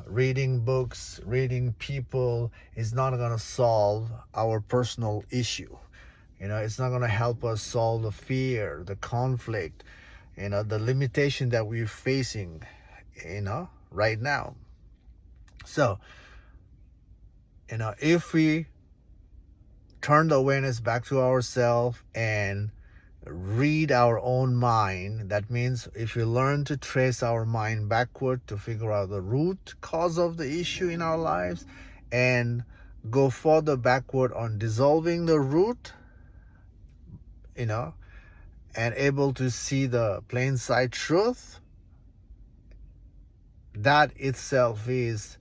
reading books, reading people is not going to solve our personal issue. It's not going to help us solve the fear, the conflict, the limitation that we're facing, right now. So, if we turn the awareness back to ourselves and read our own mind, that means if we learn to trace our mind backward to figure out the root cause of the issue in our lives and go further backward on dissolving the root, and able to see the plain sight truth, that itself is,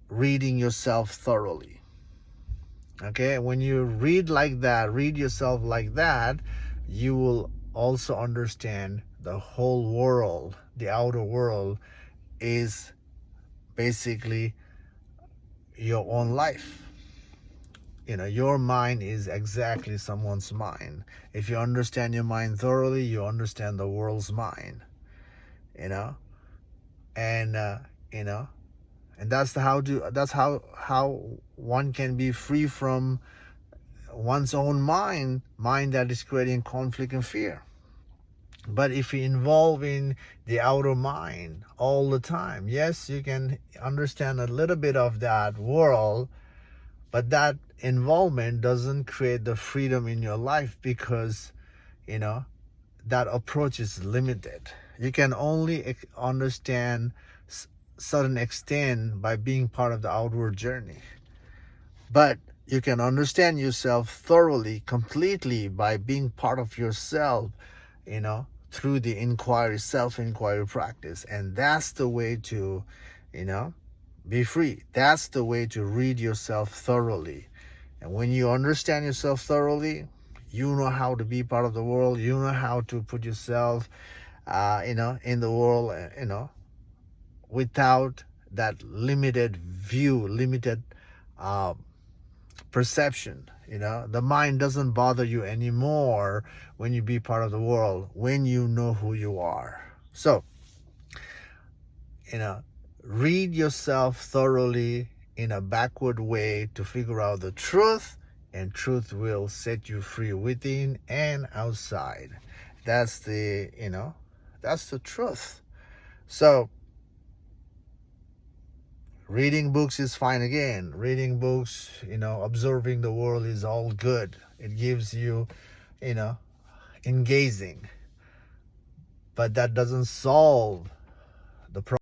reading yourself thoroughly. Okay, when you read yourself like that, you will also understand the whole world, the outer world, is basically your own life. Your mind is exactly someone's mind. If you understand your mind thoroughly, you understand the world's mind. And that's how one can be free from one's own mind that is creating conflict and fear. But if you involve in the outer mind all the time, yes, you can understand a little bit of that world, but that involvement doesn't create the freedom in your life, because that approach is limited. You can only understand certain extent by being part of the outward journey, but you can understand yourself thoroughly, completely, by being part of yourself, through the self-inquiry practice. And that's the way to be free. That's the way to read yourself thoroughly. And when you understand yourself thoroughly, you know how to be part of the world. You know how to put yourself in the world, without that limited view, limited perception. The mind doesn't bother you anymore when you be part of the world, when you know who you are. So, read yourself thoroughly in a backward way to figure out the truth, and truth will set you free within and outside. That's the truth. So, reading books is fine again. Reading books, observing the world is all good. It gives you, engaging. But that doesn't solve the problem.